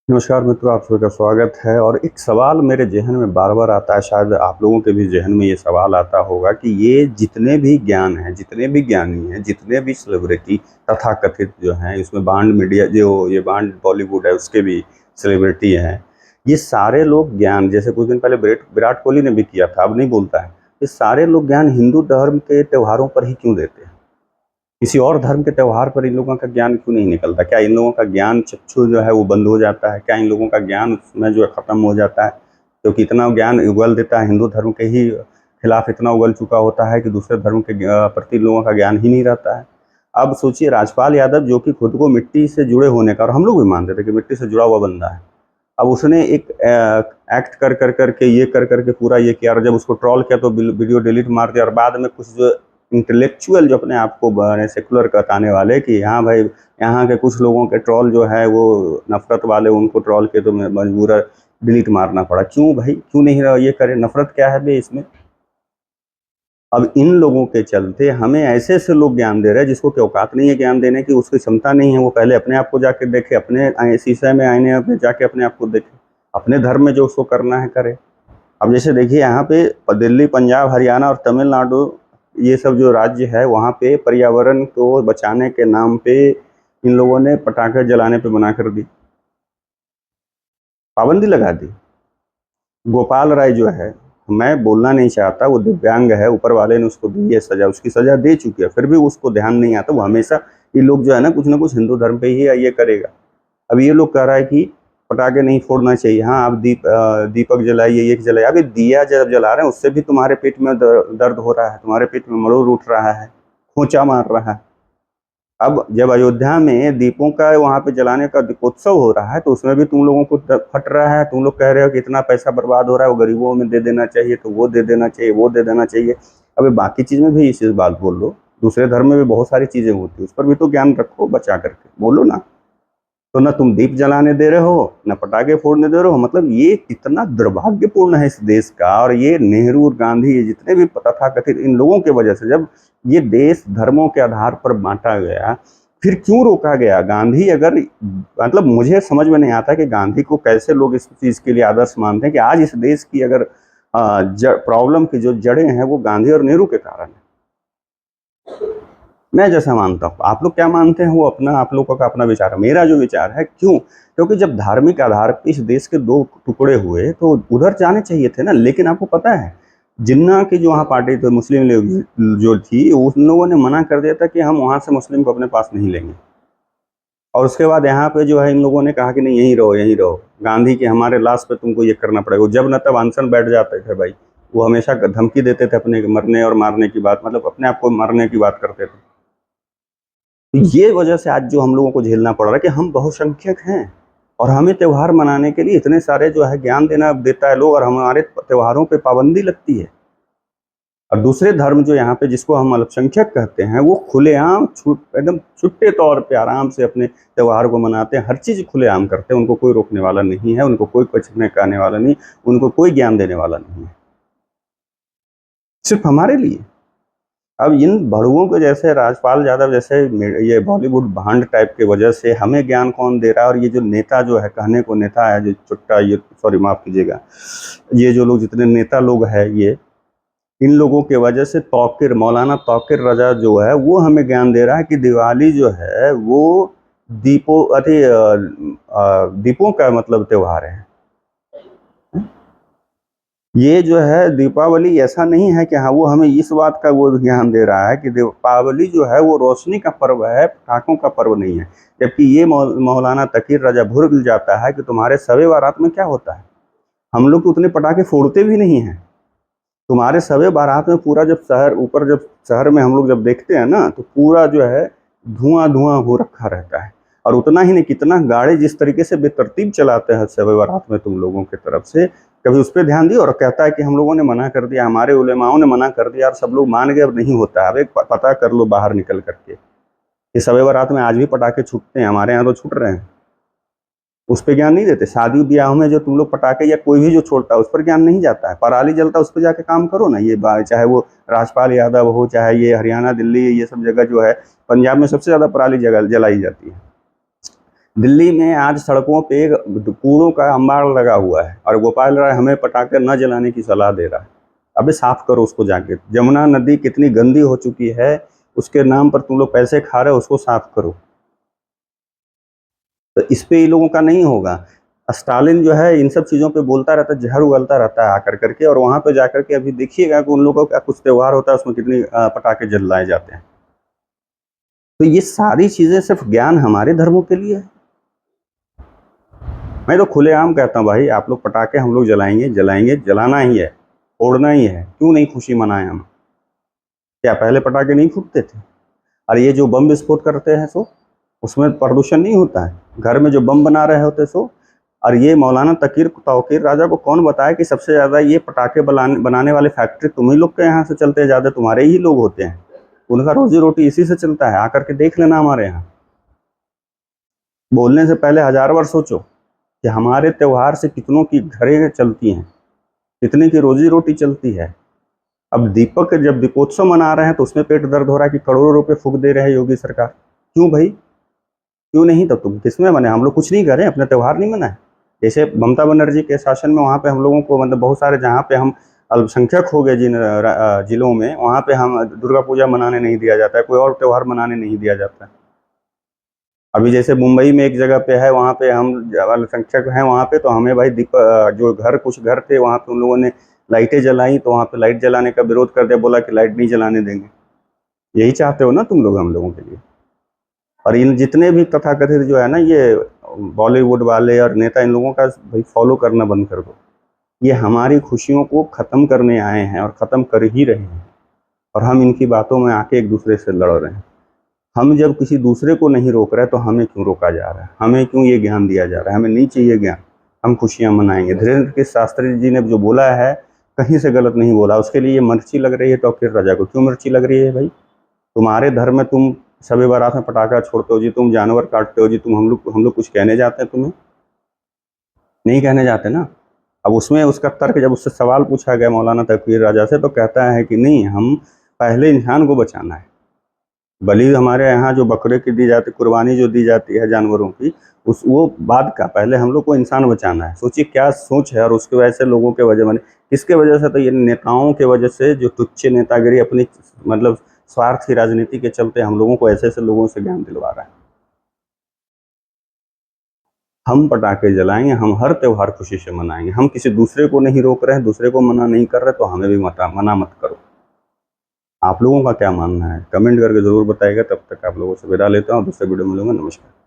नमस्कार मित्रों, आप सभी का स्वागत है। और एक सवाल मेरे ज़हन में बार-बार आता है, शायद आप लोगों के भी ज़हन में ये सवाल आता होगा कि ये जितने भी ज्ञान हैं, जितने भी ज्ञानी हैं, जितने भी सेलिब्रिटी तथाकथित जो हैं, इसमें बांड मीडिया जो ये बांड बॉलीवुड है उसके भी सेलिब्रिटी हैं, ये सारे लोग ज्ञान जैसे कुछ दिन पहले विराट कोहली ने भी किया था, अब नहीं बोलता है। ये सारे लोग ज्ञान हिंदू धर्म के त्योहारों पर ही क्यों देते हैं? किसी और धर्म के त्योहार पर इन लोगों का ज्ञान क्यों नहीं निकलता? क्या इन लोगों का ज्ञान चक्षु जो है वो बंद हो जाता है? क्या इन लोगों का ज्ञान उसमें जो है खत्म हो जाता है? क्योंकि इतना ज्ञान उगल देता है, हिंदू धर्म के ही खिलाफ इतना उगल चुका होता है कि दूसरे धर्म के प्रति लोगों का ज्ञान ही नहीं रहता है। अब सोचिए, राजपाल यादव जो कि खुद को मिट्टी से जुड़े होने का, और हम लोग भी मानते थे कि मिट्टी से जुड़ा हुआ बंदा है, अब उसने एक एक्ट कर करके ये कर करके पूरा ये किया, और जब उसको ट्रोल किया तो वीडियो डिलीट मार दिया। और बाद में कुछ जो इंटेलेक्चुअल जो अपने आप को सेकुलर कहताने वाले कि हाँ भाई, यहाँ के कुछ लोगों के ट्रोल जो है वो नफरत वाले, उनको ट्रोल के तो मजबूर डिलीट मारना पड़ा। क्यों भाई, क्यों नहीं ये करे? नफरत क्या है बे इसमें? अब इन लोगों के चलते हमें ऐसे ऐसे लोग ज्ञान दे रहे हैं जिसको क्या औकात नहीं है ज्ञान देने की, उसकी क्षमता नहीं है। वो पहले अपने आप को जाके देखे, अपने शीशे में आईने में जाके अपने आप को देखे, अपने धर्म में जो उसको करना है करे। अब जैसे देखिए, यहाँ पे दिल्ली, पंजाब, हरियाणा और तमिलनाडु, ये सब जो राज्य है, वहाँ पे पर्यावरण को बचाने के नाम पे इन लोगों ने पटाखे जलाने पे मना कर दी, पाबंदी लगा दी। गोपाल राय जो है, मैं बोलना नहीं चाहता, वो दिव्यांग है, ऊपर वाले ने उसको दी है सजा, उसकी सजा दे चुकी है, फिर भी उसको ध्यान नहीं आता। वो हमेशा ये लोग जो है ना कुछ हिंदू धर्म पे ही ये करेगा। अब ये लोग कह रहा है कि पटाखे नहीं फोड़ना चाहिए, हाँ आप दीपक जलाइए, ये जलाइए। अभी दिया जब जला रहे हैं उससे भी तुम्हारे पेट में दर्द हो रहा है, तुम्हारे पेट में मरोड़ उठ रहा है, खोचा मार रहा है। अब जब अयोध्या में दीपों का वहां पे जलाने का दीपोत्सव हो रहा है तो उसमें भी तुम लोगों को फट रहा है। तुम लोग कह रहे हो कि इतना पैसा बर्बाद हो रहा है, वो गरीबों में दे देना चाहिए, तो वो दे देना चाहिए, वो दे देना चाहिए। अभी बाकी चीज में भी इस बात बोल लो, दूसरे धर्म में भी बहुत सारी चीजें होती है, उस पर भी तो ज्ञान रखो, बचा करके बोलो ना। तो ना तुम दीप जलाने दे रहे हो, ना पटाखे फोड़ने दे रहे हो। मतलब ये कितना दुर्भाग्यपूर्ण है इस देश का। और ये नेहरू और गांधी, ये जितने भी तथाकथित, इन लोगों की वजह से जब ये देश धर्मों के आधार पर बांटा गया, फिर क्यों रोका गया? गांधी अगर, मतलब मुझे समझ में नहीं आता कि गांधी को कैसे लोग इस चीज के लिए आदर्श मानते हैं कि आज इस देश की अगर प्रॉब्लम की जो जड़ें हैं वो गांधी और नेहरू के कारण है। मैं जैसा मानता हूँ, आप लोग क्या मानते हैं वो अपना, आप लोगों का अपना विचार है। मेरा जो विचार है, क्यों? क्योंकि जब धार्मिक आधार पर इस देश के दो टुकड़े हुए तो उधर जाने चाहिए थे ना। लेकिन आपको पता है, जिन्ना की जो वहाँ पार्टी थी, मुस्लिम लीग जो थी, उन लोगों ने मना कर दिया था कि हम वहाँ से मुस्लिम को अपने पास नहीं लेंगे। और उसके बाद यहाँ पे जो है इन लोगों ने कहा कि नहीं, यहीं रहो, यहीं रहो, गांधी की हमारे लाश पे तुमको ये करना पड़ेगा। जब न तब अनशन बैठ जाते थे भाई। वो हमेशा धमकी देते थे अपने मरने और मारने की बात, मतलब अपने आप को मारने की बात करते थे। तो ये वजह से आज जो हम लोगों को झेलना पड़ रहा है कि हम बहुसंख्यक हैं और हमें त्योहार मनाने के लिए इतने सारे जो है ज्ञान देता है लोग, और हमारे त्योहारों पे पाबंदी लगती है। और दूसरे धर्म जो यहाँ पे, जिसको हम अल्पसंख्यक कहते हैं, वो खुलेआम एकदम छुट्टे तौर पे आराम से अपने त्योहार को मनाते हैं, हर चीज़ खुलेआम करते हैं। उनको कोई रोकने वाला नहीं है, उनको कोई कुछ कहने वाला नहीं, उनको कोई ज्ञान देने वाला नहीं है, सिर्फ हमारे लिए। अब इन बड़ुओं के जैसे राजपाल यादव जैसे ये बॉलीवुड भांड टाइप के वजह से हमें ज्ञान कौन दे रहा है? और ये जो नेता जो है, कहने को नेता है, जो चुट्टा, ये सॉरी माफ कीजिएगा, ये जो लोग जितने नेता लोग हैं, ये इन लोगों के वजह से मौलाना तौकीर रजा जो है वो हमें ज्ञान दे रहा है कि दिवाली जो है वो दीपों का मतलब त्योहार है। ये जो है दीपावली ऐसा नहीं है कि हाँ, वो हमें इस बात का वो ज्ञान दे रहा है कि दीपावली जो है वो रोशनी का पर्व है, पटाखों का पर्व नहीं है। जबकि ये मौलाना तकीर रजा भूल जाता है कि तुम्हारे शब बारात में क्या होता है। हम लोग तो उतने पटाखे फोड़ते भी नहीं हैं। तुम्हारे शब बारात में पूरा जब शहर में हम लोग जब देखते हैं ना, तो पूरा जो है धुआं धुआं हो रखा रहता है। और उतना ही नहीं, कितना गाड़ी जिस तरीके से बेतरतीब चलाते हैं शब बारात में तुम लोगों की तरफ से, कभी उस पर ध्यान दिया? और कहता है कि हम लोगों ने मना कर दिया, हमारे उलेमाओं ने मना कर दिया और सब लोग मान गए, अब नहीं होता है। अब एक पता कर लो बाहर निकल करके, ये शब बारात में आज भी पटाखे छूटते हैं, हमारे यहाँ तो छूट रहे हैं। उस पर ज्ञान नहीं देते? शादी ब्याह में जो तुम लोग पटाखे या कोई भी जो छोड़ता है उस पर ज्ञान नहीं जाता है? पराली जलता है, उस पर जाके काम करो ना। ये चाहे वो राजपाल यादव हो, चाहे ये हरियाणा, दिल्ली, ये सब जगह जो है, पंजाब में सबसे ज्यादा पराली जलाई जाती है। दिल्ली में आज सड़कों पे कूड़ों का अंबार लगा हुआ है और गोपाल राय हमें पटाखे न जलाने की सलाह दे रहा है। अबे साफ करो उसको जाके। जमुना नदी कितनी गंदी हो चुकी है, उसके नाम पर तुम लोग पैसे खा रहे हो, उसको साफ करो। तो इस पे ये लोगों का नहीं होगा। स्टालिन जो है इन सब चीज़ों पे बोलता रहता है, जहर उगलता रहता है आकर करके, और वहाँ पे जाकर के अभी देखिएगा कि उन लोगों का कुछ त्यौहार होता है उसमें कितनी पटाखे जलाए जाते हैं। तो ये सारी चीज़ें सिर्फ ज्ञान हमारे धर्मों के लिए है। मैं तो खुलेआम कहता हूँ भाई, आप लोग पटाखे हम लोग जलाएंगे, जलाएंगे, जलाना ही है, फोड़ना ही है। क्यों नहीं खुशी मनाएं हम? क्या पहले पटाखे नहीं फूटते थे? और ये जो बम विस्फोट करते हैं सो उसमें प्रदूषण नहीं होता है? घर में जो बम बना रहे होते सो, और ये मौलाना तकीर तौकीर राजा को कौन बताया कि सबसे ज़्यादा ये पटाखे बनाने वाले फैक्ट्री तुम ही लोग के यहाँ से चलते हैं, ज़्यादा तुम्हारे ही लोग होते हैं, उनका रोजी रोटी इसी से चलता है। आकर के देख लेना हमारे यहाँ। बोलने से पहले 1000 बार सोचो कि हमारे त्यौहार से कितनों की घरें चलती हैं, कितने की रोजी रोटी चलती है। अब दीपक जब दीपोत्सव मना रहे हैं तो उसमें पेट दर्द हो रहा है कि करोड़ों रुपए फूक दे रहे हैं योगी सरकार। क्यों भाई? क्यों नहीं? तो तुम किसमें मने? हम लोग कुछ नहीं करें, अपना त्यौहार नहीं मनाए? जैसे ममता बनर्जी के शासन में वहाँ पे हम लोगों को मतलब बहुत सारे जहाँ पे हम अल्पसंख्यक हो गए जिन जिलों में, वहाँ पे हम दुर्गा पूजा मनाने नहीं दिया जाता है, कोई और त्यौहार मनाने नहीं दिया जाता है। अभी जैसे मुंबई में एक जगह पे है, वहाँ पे हम अल्पसंख्यक हैं वहाँ पे, तो हमें भाई जो घर कुछ घर थे वहाँ पे उन लोगों ने लाइटें जलाई, तो वहाँ पे लाइट जलाने का विरोध कर दिया, बोला कि लाइट नहीं जलाने देंगे। यही चाहते हो ना तुम लोग हम लोगों के लिए? और इन जितने भी तथाकथित जो है ना ये बॉलीवुड वाले और नेता, इन लोगों का भाई फॉलो करना बंद कर दो। ये हमारी खुशियों को ख़त्म करने आए हैं और ख़त्म कर ही रहे हैं, और हम इनकी बातों में आके एक दूसरे से लड़ रहे हैं। हम जब किसी दूसरे को नहीं रोक रहे तो हमें क्यों रोका जा रहा है? हमें क्यों ये ज्ञान दिया जा रहा है? हमें नहीं चाहिए ज्ञान। हम खुशियाँ मनाएंगे। धीरेन्द्र के शास्त्री जी ने जो बोला है कहीं से गलत नहीं बोला। उसके लिए मिर्ची लग रही है तौकीर राजा को। क्यों मिर्ची लग रही है भाई? तुम्हारे धर्म में तुम शब बारात में पटाखा छोड़ते हो जी, तुम जानवर काटते हो जी, तुम हम लोग कुछ कहने जाते हैं तुम्हें? नहीं कहने जाते ना। अब उसमें उसका तर्क, जब उससे सवाल पूछा गया मौलाना तकवीर राजा से, तो कहता है कि नहीं, हम पहले इंसान को बचाना है। बलि हमारे यहाँ जो बकरे की दी जाती, कुर्बानी जो दी जाती है जानवरों की, उस वो बाद का, पहले हम लोग को इंसान बचाना है। सोचिए क्या सोच है। और उसकी वजह से लोगों के वजह बने, किसके वजह से? तो ये नेताओं के वजह से, जो तुच्छ नेतागिरी अपनी मतलब स्वार्थी राजनीति के चलते हम लोगों को ऐसे ऐसे लोगों से ज्ञान दिलवा रहा है। हम पटाखे जलाएंगे, हम हर त्यौहार खुशी से मनाएंगे। हम किसी दूसरे को नहीं रोक रहे हैं, दूसरे को मना नहीं कर रहे, तो हमें भी मना मत करो। आप लोगों का क्या मानना है कमेंट करके ज़रूर बताइएगा। तब तक आप लोगों से विदा लेता हूँ, दूसरे वीडियो में मिलूंगा। नमस्कार।